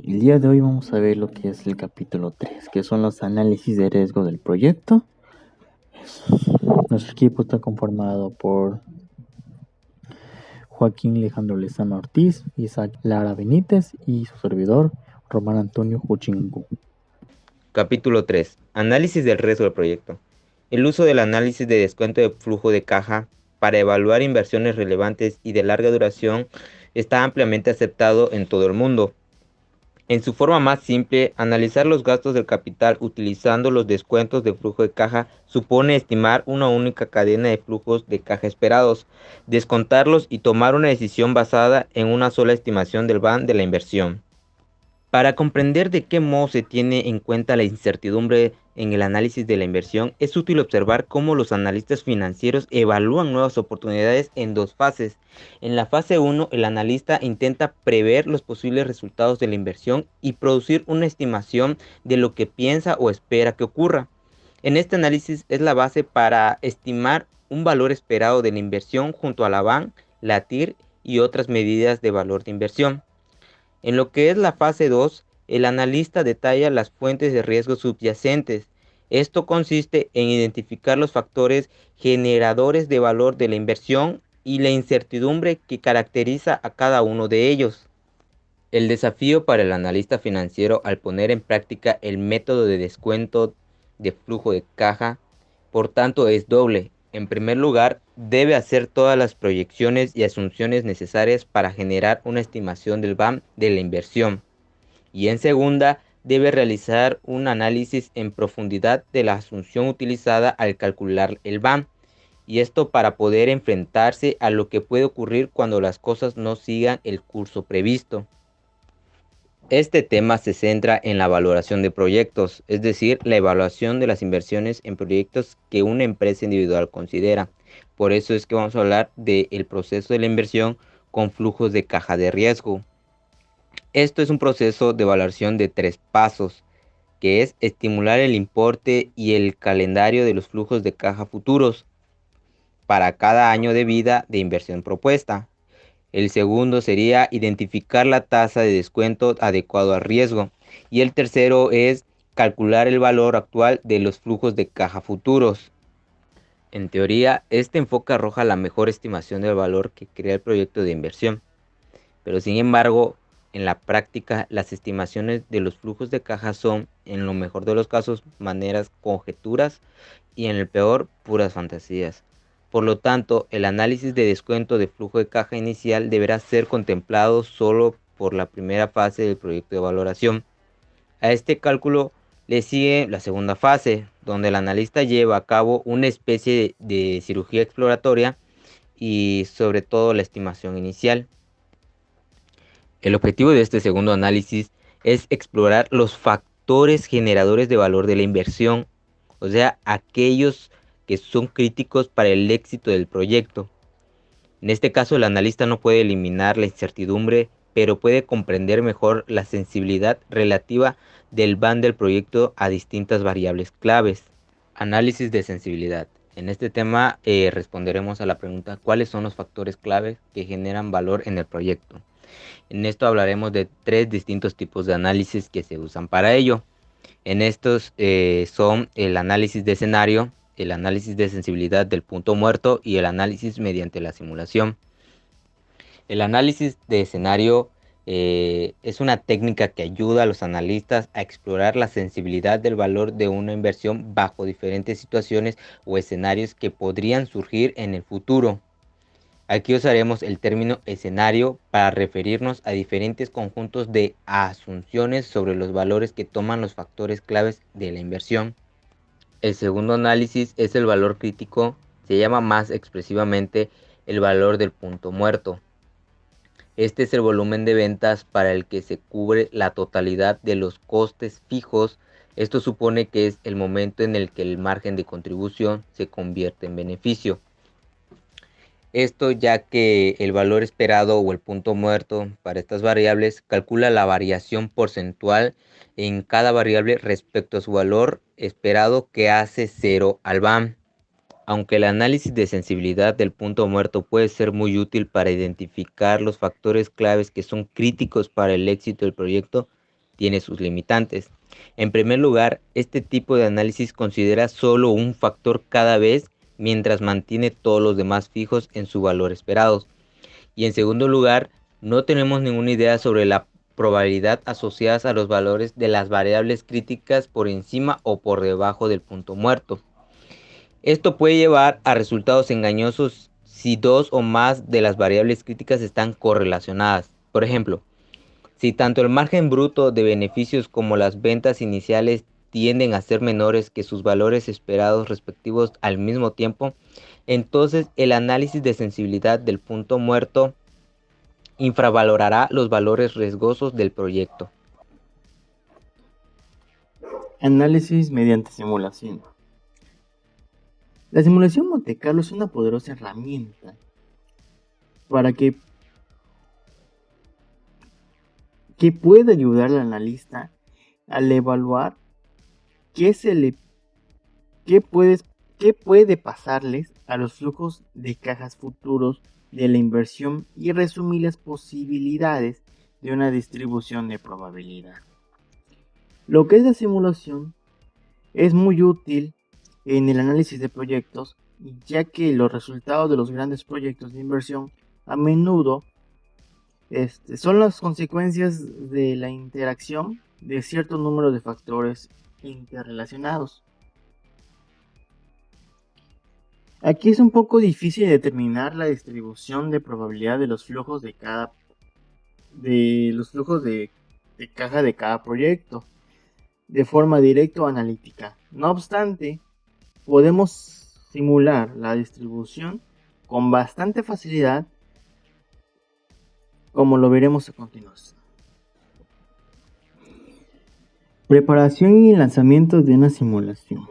El día de hoy vamos a ver lo que es el capítulo 3, que son los análisis de riesgo del proyecto. Nuestro equipo está conformado por Joaquín Alejandro Lezama Ortiz, Isaac Lara Benítez y su servidor Román Antonio Huchingu. Capítulo 3. Análisis del riesgo del proyecto. El uso del análisis de descuento de flujo de caja para evaluar inversiones relevantes y de larga duración está ampliamente aceptado en todo el mundo. En su forma más simple, analizar los gastos del capital utilizando los descuentos de flujo de caja supone estimar una única cadena de flujos de caja esperados, descontarlos y tomar una decisión basada en una sola estimación del BAN de la inversión. Para comprender de qué modo se tiene en cuenta la incertidumbre en el análisis de la inversión, es útil observar cómo los analistas financieros evalúan nuevas oportunidades en dos fases. En la fase 1, el analista intenta prever los posibles resultados de la inversión y producir una estimación de lo que piensa o espera que ocurra. En este análisis es la base para estimar un valor esperado de la inversión junto a la BAN, la TIR y otras medidas de valor de inversión. En lo que es la fase 2, el analista detalla las fuentes de riesgo subyacentes. Esto consiste en identificar los factores generadores de valor de la inversión y la incertidumbre que caracteriza a cada uno de ellos. El desafío para el analista financiero al poner en práctica el método de descuento de flujo de caja, por tanto, es doble. En primer lugar, debe hacer todas las proyecciones y asunciones necesarias para generar una estimación del BAM de la inversión. Y en segunda, debe realizar un análisis en profundidad de la asunción utilizada al calcular el BAM. Y esto para poder enfrentarse a lo que puede ocurrir cuando las cosas no sigan el curso previsto. Este tema se centra en la valoración de proyectos, es decir, la evaluación de las inversiones en proyectos que una empresa individual considera. Por eso es que vamos a hablar del proceso de la inversión con flujos de caja de riesgo. Esto es un proceso de evaluación de 3 pasos, que es estimular el importe y el calendario de los flujos de caja futuros para cada año de vida de inversión propuesta. El segundo sería identificar la tasa de descuento adecuado al riesgo. Y el tercero es calcular el valor actual de los flujos de caja futuros. En teoría, este enfoque arroja la mejor estimación del valor que crea el proyecto de inversión. Pero sin embargo, en la práctica, las estimaciones de los flujos de caja son, en lo mejor de los casos, maneras conjeturas y en el peor, puras fantasías. Por lo tanto, el análisis de descuento de flujo de caja inicial deberá ser contemplado solo por la primera fase del proyecto de valoración. A este cálculo le sigue la segunda fase, donde el analista lleva a cabo una especie de cirugía exploratoria y sobre todo la estimación inicial. El objetivo de este segundo análisis es explorar los factores generadores de valor de la inversión, o sea, aquellos que son críticos para el éxito del proyecto. En este caso, el analista no puede eliminar la incertidumbre, pero puede comprender mejor la sensibilidad relativa del BAN del proyecto a distintas variables claves. Análisis de sensibilidad. En este tema responderemos a la pregunta: ¿cuáles son los factores claves que generan valor en el proyecto? En esto hablaremos de 3 distintos tipos de análisis que se usan para ello. En estos son el análisis de escenario, el análisis de sensibilidad del punto muerto y el análisis mediante la simulación. El análisis de escenario es una técnica que ayuda a los analistas a explorar la sensibilidad del valor de una inversión bajo diferentes situaciones o escenarios que podrían surgir en el futuro. Aquí usaremos el término escenario para referirnos a diferentes conjuntos de asunciones sobre los valores que toman los factores claves de la inversión. El segundo análisis es el valor crítico, se llama más expresivamente el valor del punto muerto. Este es el volumen de ventas para el que se cubre la totalidad de los costes fijos. Esto supone que es el momento en el que el margen de contribución se convierte en beneficio. Esto ya que el valor esperado o el punto muerto para estas variables calcula la variación porcentual en cada variable respecto a su valor esperado que hace cero al BAM. Aunque el análisis de sensibilidad del punto muerto puede ser muy útil para identificar los factores claves que son críticos para el éxito del proyecto, tiene sus limitantes. En primer lugar, este tipo de análisis considera solo un factor cada vez mientras mantiene todos los demás fijos en su valor esperado. Y en segundo lugar, no tenemos ninguna idea sobre la probabilidad asociadas a los valores de las variables críticas por encima o por debajo del punto muerto. Esto puede llevar a resultados engañosos si dos o más de las variables críticas están correlacionadas. Por ejemplo, si tanto el margen bruto de beneficios como las ventas iniciales tienden a ser menores que sus valores esperados respectivos al mismo tiempo, entonces el análisis de sensibilidad del punto muerto infravalorará los valores riesgosos del proyecto. Análisis mediante simulación. La simulación Monte Carlo es una poderosa herramienta para que pueda ayudar al analista al evaluar qué puede pasarles a los flujos de cajas futuros de la inversión y resumir las posibilidades de una distribución de probabilidad. Lo que es la simulación es muy útil en el análisis de proyectos, ya que los resultados de los grandes proyectos de inversión a menudo son las consecuencias de la interacción de cierto número de factores interrelacionados. Aquí es un poco difícil determinar la distribución de probabilidad de los flujos de caja de cada proyecto de forma directa o analítica. No obstante, podemos simular la distribución con bastante facilidad, como lo veremos a continuación. Preparación y lanzamiento de una simulación.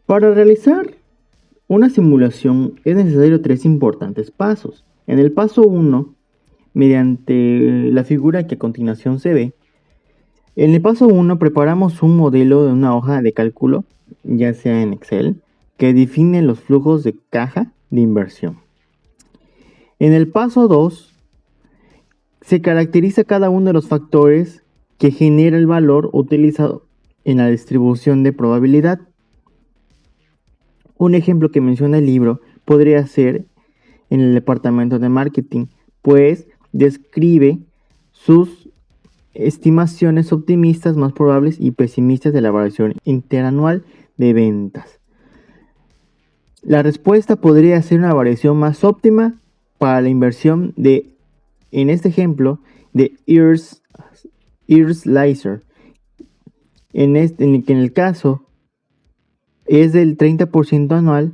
Para realizar una simulación es necesario 3 importantes pasos. En el paso 1, mediante la figura que a continuación se ve, en el paso 1 preparamos un modelo de una hoja de cálculo, ya sea en Excel, que define los flujos de caja de inversión. En el paso 2 se caracteriza cada uno de los factores que genera el valor utilizado en la distribución de probabilidad. Un ejemplo que menciona el libro podría ser en el departamento de marketing, pues describe sus estimaciones optimistas más probables y pesimistas de la variación interanual de ventas. La respuesta podría ser una variación más óptima para la inversión en este ejemplo, de Ears Laser. En el caso es del 30% anual,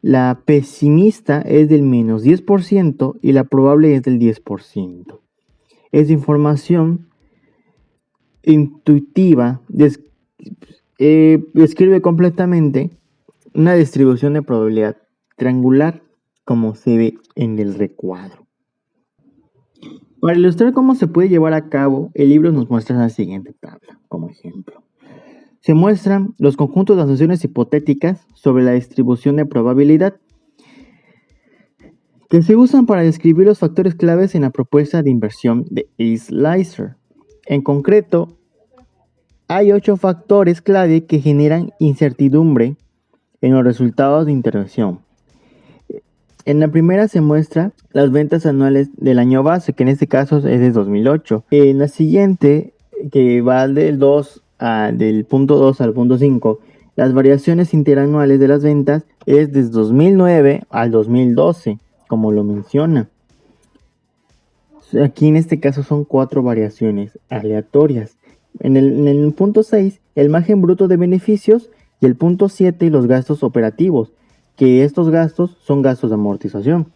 la pesimista es del menos 10% y la probable es del 10%. Esta información intuitiva describe completamente una distribución de probabilidad triangular, como se ve en el recuadro. Para ilustrar cómo se puede llevar a cabo, el libro nos muestra la siguiente tabla como ejemplo. Se muestran los conjuntos de asociaciones hipotéticas sobre la distribución de probabilidad que se usan para describir los factores claves en la propuesta de inversión de Ears-Laser. En concreto, hay 8 factores clave que generan incertidumbre en los resultados de intervención. En la primera se muestra las ventas anuales del año base, que en este caso es de 2008. En la siguiente, que va del punto 2 al punto 5, las variaciones interanuales de las ventas es desde 2009 al 2012, como lo menciona. Aquí en este caso son 4 variaciones aleatorias. En el punto 6, el margen bruto de beneficios, y el punto 7, los gastos operativos, que estos gastos son gastos de amortización,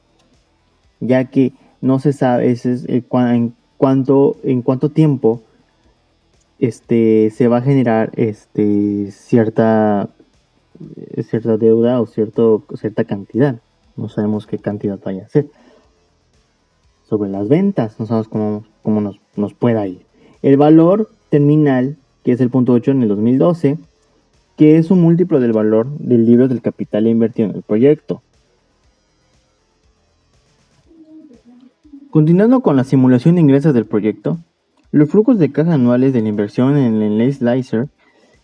ya que no se sabe en cuánto tiempo se va a generar cierta deuda o cierta cantidad. No sabemos qué cantidad vaya a ser. Sobre las ventas, no sabemos cómo nos pueda ir. El valor terminal, que es el punto 8 en el 2012, que es un múltiplo del valor del libro del capital invertido en el proyecto. Continuando con la simulación de ingresos del proyecto, Los flujos de caja anuales de la inversión en el slicer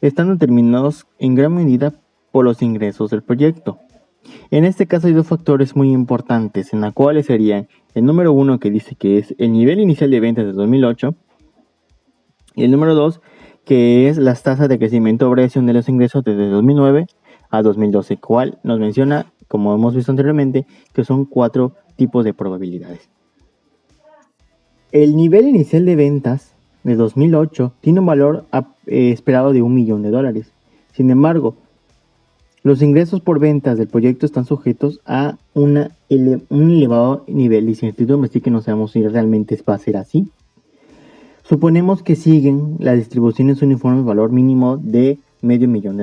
están determinados en gran medida por los ingresos del proyecto. En este caso hay dos factores muy importantes, en la cuales serían el número 1, que dice que es el nivel inicial de ventas de 2008, y el número 2, que es las tasas de crecimiento o variación de los ingresos desde 2009 a 2012, cual nos menciona, como hemos visto anteriormente, que son 4 tipos de probabilidades. El nivel inicial de ventas de 2008 tiene un valor esperado de $1 millón. Sin embargo, los ingresos por ventas del proyecto están sujetos a un elevado nivel de incertidumbre, así que no sabemos si realmente va a ser así. Suponemos que siguen las distribuciones uniformes valor mínimo de $0.5 millón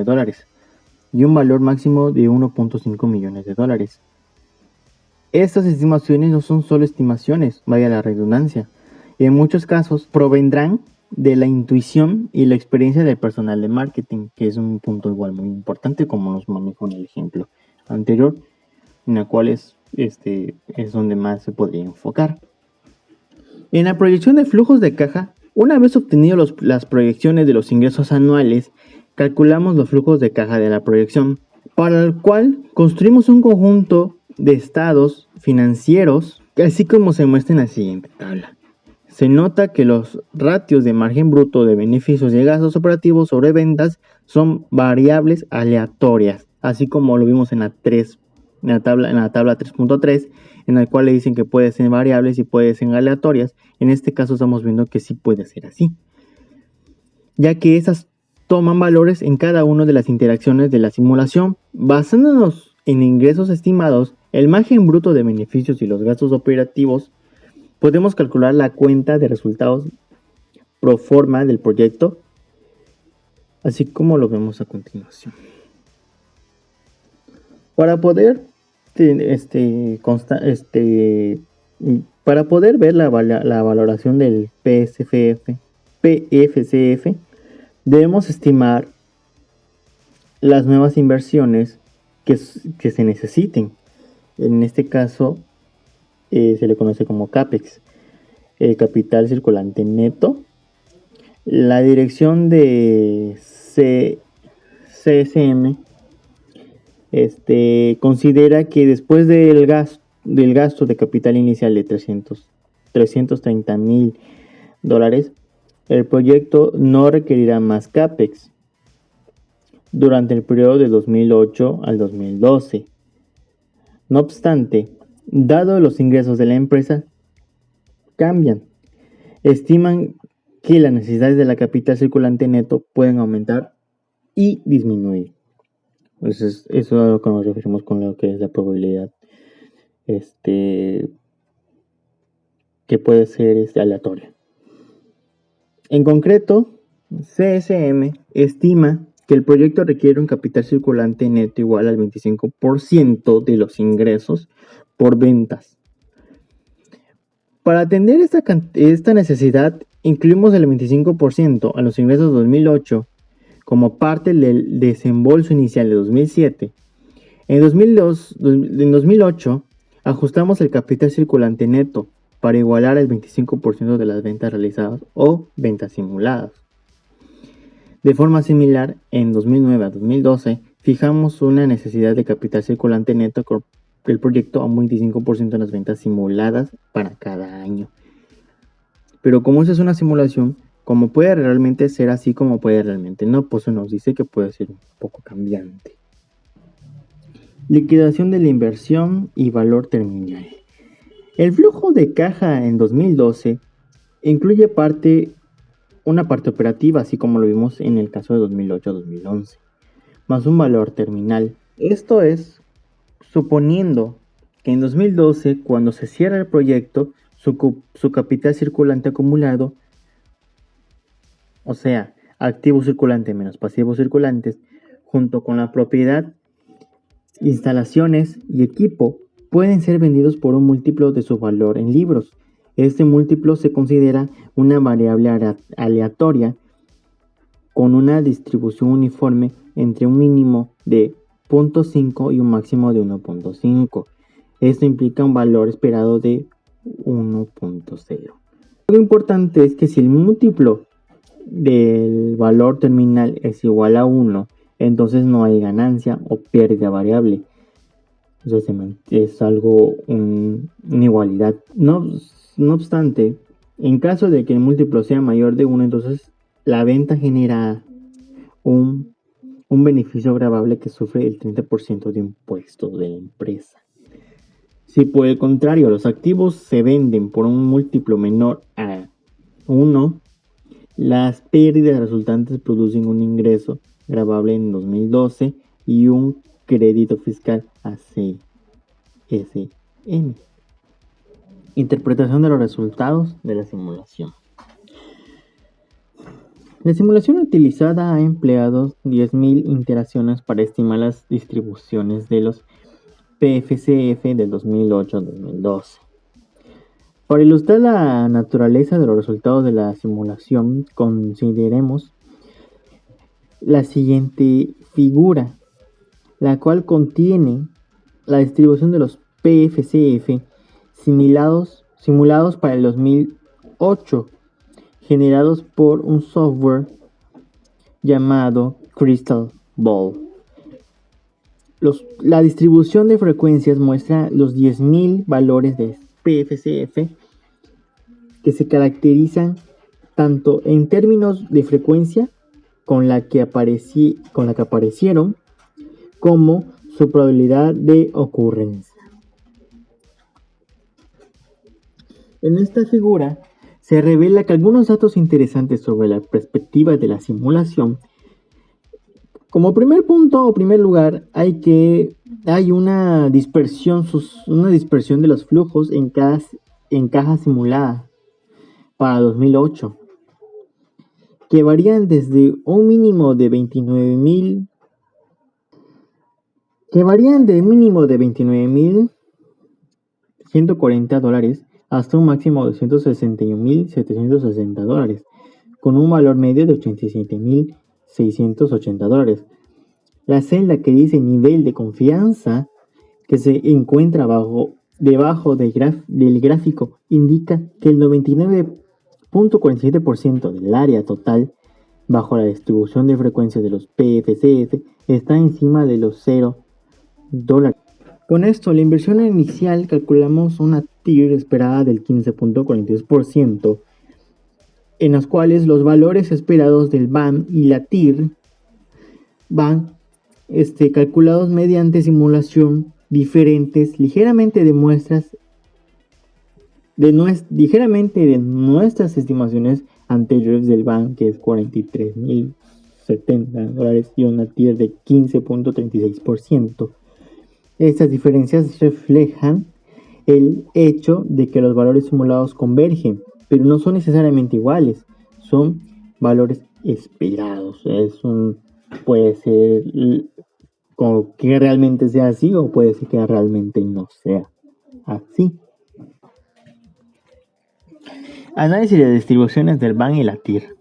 y un valor máximo de $1.5 millones. Estas estimaciones no son solo estimaciones, vaya la redundancia, y en muchos casos provendrán de la intuición y la experiencia del personal de marketing, que es un punto igual muy importante, como nos manejó en el ejemplo anterior, en la cual es donde más se podría enfocar. En la proyección de flujos de caja, una vez obtenido las proyecciones de los ingresos anuales, calculamos los flujos de caja de la proyección, para el cual construimos un conjunto de estados financieros, así como se muestra en la siguiente tabla. Se nota que los ratios de margen bruto de beneficios y gastos operativos sobre ventas son variables aleatorias, así como lo vimos en la tabla 3.3, en la cual le dicen que puede ser variables y puede ser aleatorias. En este caso estamos viendo que sí puede ser así, ya que esas toman valores en cada una de las interacciones de la simulación. Basándonos en ingresos estimados, el margen bruto de beneficios y los gastos operativos, podemos calcular la cuenta de resultados pro forma del proyecto, así como lo vemos a continuación. Para poder ver la valoración del PFCF, debemos estimar las nuevas inversiones que se necesiten. En este caso se le conoce como CAPEX, el capital circulante neto. La dirección de CSM considera que después del gasto de capital inicial de $330,000, el proyecto no requerirá más CAPEX durante el periodo de 2008 al 2012. No obstante, dado los ingresos de la empresa cambian, estiman que las necesidades de la capital circulante neto pueden aumentar y disminuir. Entonces, eso es a lo que nos referimos con lo que es la probabilidad que puede ser aleatoria. En concreto, CSM estima que el proyecto requiere un capital circulante neto igual al 25% de los ingresos por ventas. Para atender esta necesidad, incluimos el 25% a los ingresos de 2008 como parte del desembolso inicial de 2007. En 2008, ajustamos el capital circulante neto para igualar el 25% de las ventas realizadas o ventas simuladas. De forma similar, en 2009 a 2012, fijamos una necesidad de capital circulante neto con el proyecto a un 25% de las ventas simuladas para cada año. Pero como esa es una simulación, como puede realmente ser así, como puede realmente no, pues eso nos dice que puede ser un poco cambiante. Liquidación de la inversión y valor terminal. El flujo de caja en 2012 incluye una parte operativa, así como lo vimos en el caso de 2008-2011, más un valor terminal. Esto es suponiendo que en 2012, cuando se cierra el proyecto, su capital circulante acumulado, o sea, activo circulante menos pasivos circulantes, junto con la propiedad, instalaciones y equipo, pueden ser vendidos por un múltiplo de su valor en libros. Este múltiplo se considera una variable aleatoria con una distribución uniforme entre un mínimo de 0.5 y un máximo de 1.5. Esto implica un valor esperado de 1.0. Lo importante es que si el múltiplo del valor terminal es igual a 1, entonces no hay ganancia o pérdida variable. Entonces es algo, una igualdad. No obstante, en caso de que el múltiplo sea mayor de 1, entonces la venta genera un beneficio gravable que sufre el 30% de impuestos de la empresa. Si por el contrario los activos se venden por un múltiplo menor a 1, las pérdidas resultantes producen un ingreso gravable en 2012 y un crédito fiscal a CSM. Interpretación de los resultados de la simulación. La simulación utilizada ha empleado 10.000 iteraciones para estimar las distribuciones de los PFCF del 2008-2012. Para ilustrar la naturaleza de los resultados de la simulación, consideremos la siguiente figura, la cual contiene la distribución de los PFCF simulados para el 2008, generados por un software llamado Crystal Ball. La distribución de frecuencias muestra los 10.000 valores de PFCF que se caracterizan tanto en términos de frecuencia con la que aparecieron como su probabilidad de ocurrencia. En esta figura se revela que algunos datos interesantes sobre la perspectiva de la simulación. Como primer punto o primer lugar, hay una dispersión de los flujos en caja simulada para 2008, que varían desde un mínimo de $29,140 hasta un máximo de $161,760, con un valor medio de $87,680. La celda que dice nivel de confianza, que se encuentra debajo del gráfico, indica que el 99.47% del área total bajo la distribución de frecuencia de los PFCF está encima de los $0. Con esto, la inversión inicial calculamos una TIR esperada del 15.42%, en las cuales los valores esperados del BAM y la TIR van calculados mediante simulación diferentes, ligeramente de nuestras estimaciones anteriores del BAM, que es $43,070, y una TIR de 15.36%. Estas diferencias reflejan el hecho de que los valores simulados convergen, pero no son necesariamente iguales, son valores esperados. Puede ser como que realmente sea así, o puede ser que realmente no sea así. Análisis de distribuciones del BAM y la TIR.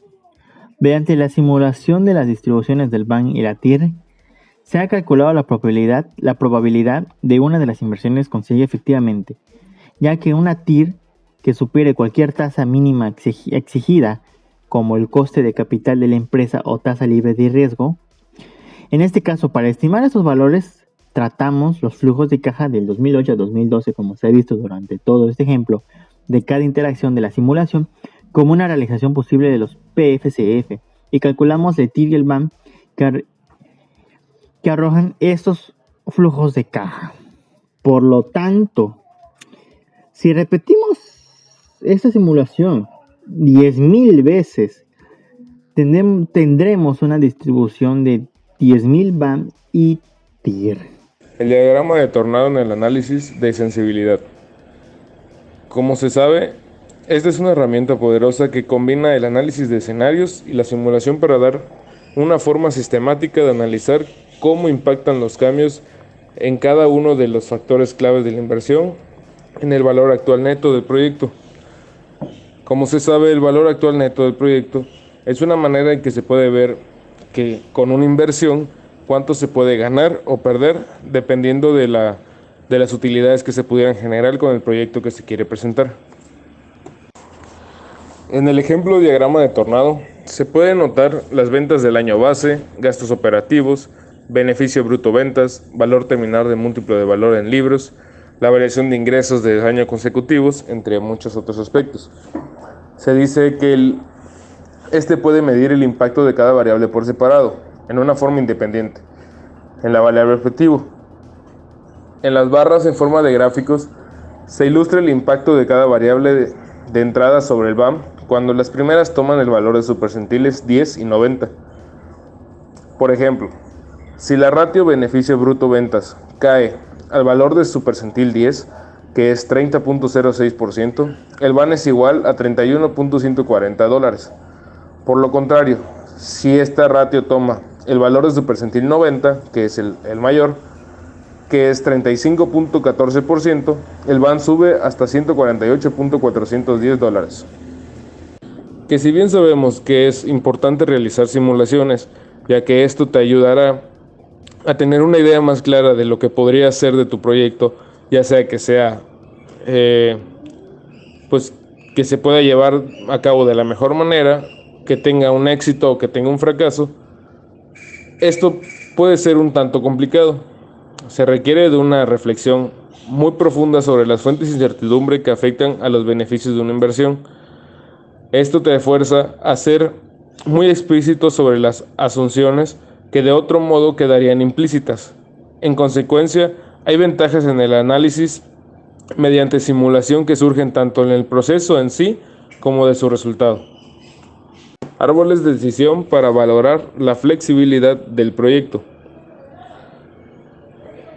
Mediante la simulación de las distribuciones del BAM y la TIR, se ha calculado la probabilidad de una de las inversiones consigue efectivamente, ya que una TIR que supere cualquier tasa mínima exigida, como el coste de capital de la empresa o tasa libre de riesgo. En este caso, para estimar estos valores, tratamos los flujos de caja del 2008 a 2012, como se ha visto durante todo este ejemplo, de cada interacción de la simulación, como una realización posible de los PFCF, y calculamos el TIR y el BAM que arrojan estos flujos de caja. Por lo tanto, si repetimos esta simulación 10.000 veces, tendremos una distribución de 10.000 BAM y TIR. El diagrama de tornado en el análisis de sensibilidad. Como se sabe, esta es una herramienta poderosa que combina el análisis de escenarios y la simulación para dar una forma sistemática de analizar cómo impactan los cambios en cada uno de los factores claves de la inversión en el valor actual neto del proyecto. Como se sabe, el valor actual neto del proyecto es una manera en que se puede ver que con una inversión cuánto se puede ganar o perder dependiendo de las utilidades que se pudieran generar con el proyecto que se quiere presentar. En el ejemplo diagrama de tornado se pueden notar las ventas del año base, gastos operativos, beneficio bruto ventas, valor terminal de múltiplo de valor en libros, la variación de ingresos de años consecutivos, entre muchos otros aspectos. Se dice que este puede medir el impacto de cada variable por separado, en una forma independiente, en la variable objetivo. En las barras en forma de gráficos se ilustra el impacto de cada variable de entrada sobre el BAM cuando las primeras toman el valor de sus percentiles 10 y 90. Por ejemplo, si la ratio beneficio bruto ventas cae al valor de su percentil 10, que es 30.06%, el BAM es igual a $31.140. Por lo contrario, si esta ratio toma el valor de su percentil 90, que es el mayor, que es 35.14%, el BAM sube hasta $148.410. Que si bien sabemos que es importante realizar simulaciones, ya que esto te ayudará a tener una idea más clara de lo que podría ser de tu proyecto, ya sea que pues que se pueda llevar a cabo de la mejor manera, que tenga un éxito o que tenga un fracaso, esto puede ser un tanto complicado. Se requiere de una reflexión muy profunda sobre las fuentes de incertidumbre que afectan a los beneficios de una inversión. Esto te fuerza a ser muy explícito sobre las asunciones que de otro modo quedarían implícitas. En consecuencia, hay ventajas en el análisis mediante simulación que surgen tanto en el proceso en sí como de su resultado. Árboles de decisión para valorar la flexibilidad del proyecto.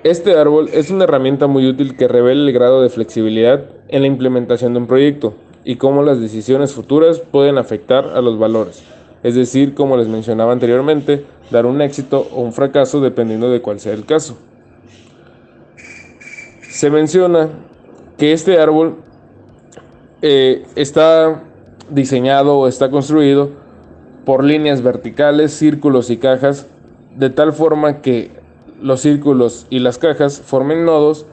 Este árbol es una herramienta muy útil que revela el grado de flexibilidad en la implementación de un proyecto y cómo las decisiones futuras pueden afectar a los valores, es decir, como les mencionaba anteriormente, dar un éxito o un fracaso dependiendo de cuál sea el caso. Se menciona que este árbol está diseñado o está construido por líneas verticales, círculos y cajas, de tal forma que los círculos y las cajas formen nodos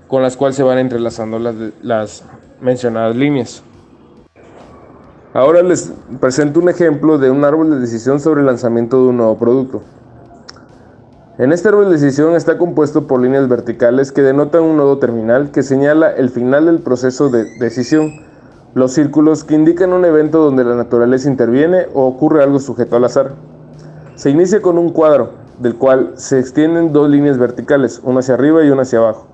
con las cuales se van entrelazando las mencionadas líneas. Ahora les presento un ejemplo de un árbol de decisión sobre el lanzamiento de un nuevo producto. En este árbol de decisión está compuesto por líneas verticales que denotan un nodo terminal que señala el final del proceso de decisión, los círculos que indican un evento donde la naturaleza interviene o ocurre algo sujeto al azar. Se inicia con un cuadro, del cual se extienden dos líneas verticales, una hacia arriba y una hacia abajo.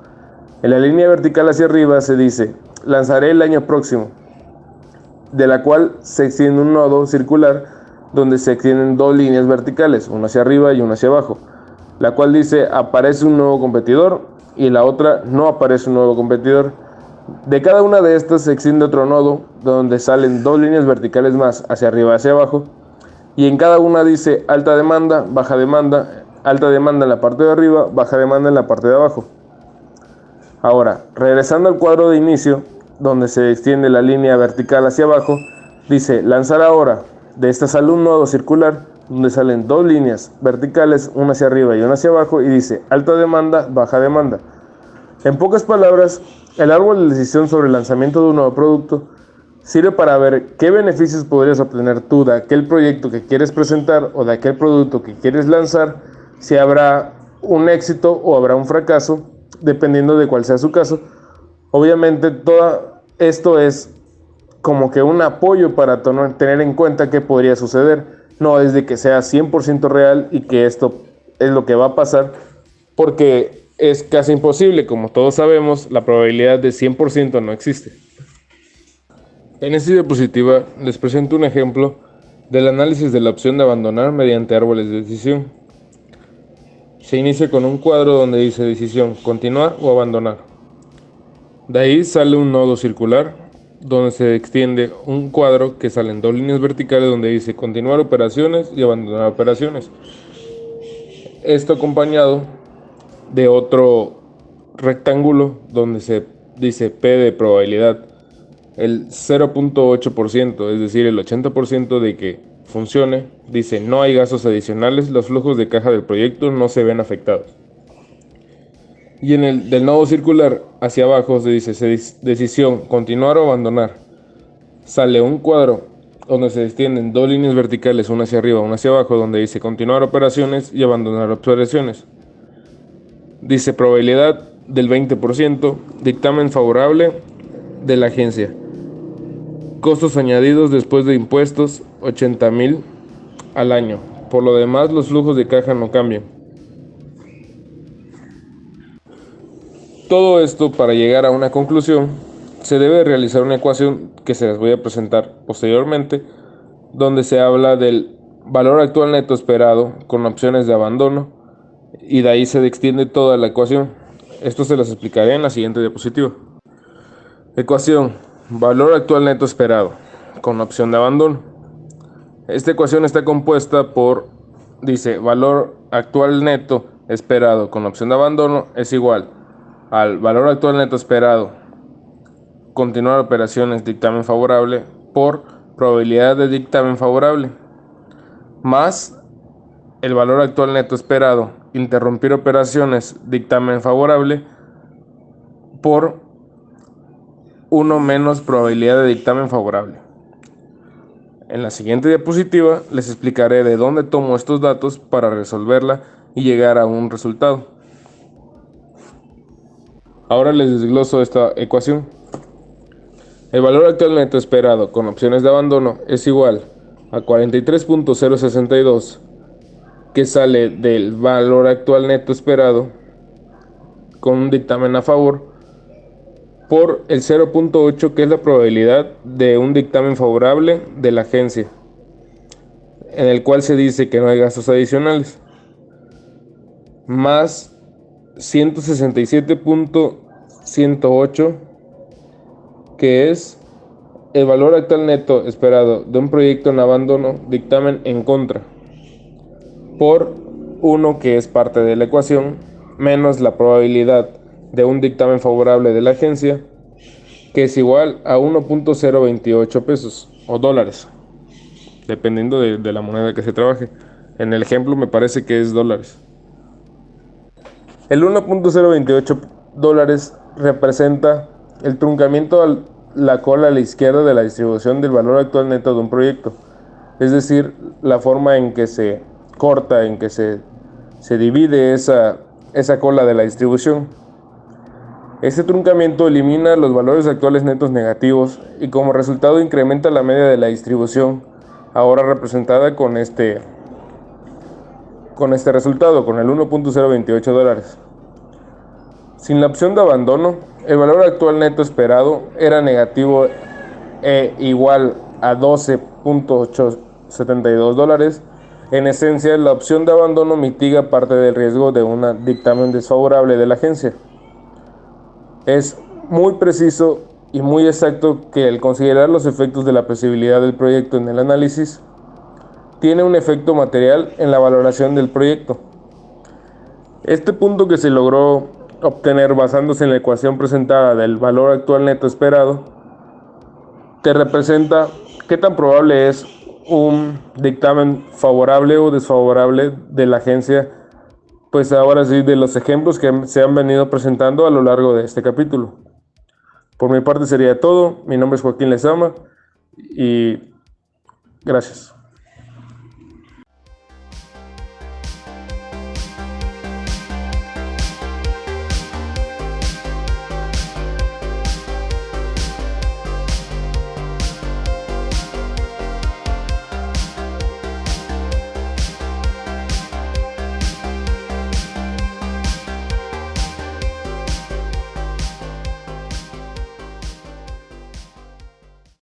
En la línea vertical hacia arriba se dice, lanzaré el año próximo, de la cual se extiende un nodo circular donde se extienden dos líneas verticales, una hacia arriba y una hacia abajo, la cual dice, aparece un nuevo competidor, y la otra, no aparece un nuevo competidor. De cada una de estas se extiende otro nodo, donde salen dos líneas verticales más, hacia arriba y hacia abajo, y en cada una dice alta demanda en la parte de arriba, baja demanda en la parte de abajo. Ahora, regresando al cuadro de inicio, donde se extiende la línea vertical hacia abajo, dice lanzar ahora. De esta sale un nodo circular, donde salen dos líneas verticales, una hacia arriba y una hacia abajo, y dice alta demanda, baja demanda. En pocas palabras, el árbol de decisión sobre el lanzamiento de un nuevo producto sirve para ver qué beneficios podrías obtener tú de aquel proyecto que quieres presentar o de aquel producto que quieres lanzar, si habrá un éxito o habrá un fracaso, dependiendo de cuál sea su caso. Obviamente todo esto es como que un apoyo para tener en cuenta qué podría suceder. No es de que sea 100% real y que esto es lo que va a pasar, porque es casi imposible. Como todos sabemos, la probabilidad de 100% no existe. En esta diapositiva les presento un ejemplo del análisis de la opción de abandonar mediante árboles de decisión. Se inicia con un cuadro donde dice decisión, continuar o abandonar. De ahí sale un nodo circular donde se extiende un cuadro que salen dos líneas verticales donde dice continuar operaciones y abandonar operaciones. Esto acompañado de otro rectángulo donde se dice P de probabilidad, el 0.8%, es decir, el 80% de que funcione. Dice no hay gastos adicionales, los flujos de caja del proyecto no se ven afectados. Y en el del nodo circular hacia abajo se dice decisión, continuar o abandonar. sale un cuadro donde se extienden dos líneas verticales, una hacia arriba, una hacia abajo, donde dice continuar operaciones y abandonar operaciones. Dice probabilidad del 20%, dictamen favorable de la agencia. Costos añadidos después de impuestos, 80,000 al año. Por lo demás, los flujos de caja no cambian. Todo esto, para llegar a una conclusión, se debe realizar una ecuación que se las voy a presentar posteriormente, donde se habla del valor actual neto esperado con opciones de abandono, y de ahí se extiende toda la ecuación. Esto se las explicaré en la siguiente diapositiva. Ecuación: valor actual neto esperado con opción de abandono. Esta ecuación está compuesta por, dice, valor actual neto esperado con opción de abandono es igual al valor actual neto esperado, continuar operaciones, dictamen favorable, por probabilidad de dictamen favorable, más el valor actual neto esperado, interrumpir operaciones, dictamen favorable, por 1 menos probabilidad de dictamen favorable. En la siguiente diapositiva les explicaré de dónde tomo estos datos para resolverla y llegar a un resultado. Ahora les desgloso esta ecuación. El valor actual neto esperado con opciones de abandono es igual a 43.062, que sale del valor actual neto esperado con un dictamen a favor, por el 0.8, que es la probabilidad de un dictamen favorable de la agencia, en el cual se dice que no hay gastos adicionales, más 167.108, que es el valor actual neto esperado de un proyecto en abandono, dictamen en contra, por 1, que es parte de la ecuación, menos la probabilidad de un dictamen favorable de la agencia, que es igual a 1.028 pesos o dólares, dependiendo de la moneda que se trabaje. En el ejemplo me parece que es dólares. El 1.028 dólares representa el truncamiento a la cola a la izquierda de la distribución del valor actual neto de un proyecto, es decir, la forma en que se corta, en que se divide esa cola de la distribución. Este truncamiento elimina los valores actuales netos negativos y como resultado incrementa la media de la distribución, ahora representada con este resultado, con el 1.028 dólares. Sin la opción de abandono, el valor actual neto esperado era negativo e igual a 12.872 dólares. En esencia, la opción de abandono mitiga parte del riesgo de un dictamen desfavorable de la agencia. Es muy preciso y muy exacto que al considerar los efectos de la apreciabilidad del proyecto en el análisis, tiene un efecto material en la valoración del proyecto. Este punto que se logró obtener basándose en la ecuación presentada del valor actual neto esperado, te representa qué tan probable es un dictamen favorable o desfavorable de la agencia, pues ahora sí, de los ejemplos que se han venido presentando a lo largo de este capítulo. Por mi parte sería todo. Mi nombre es Joaquín Lezama y gracias.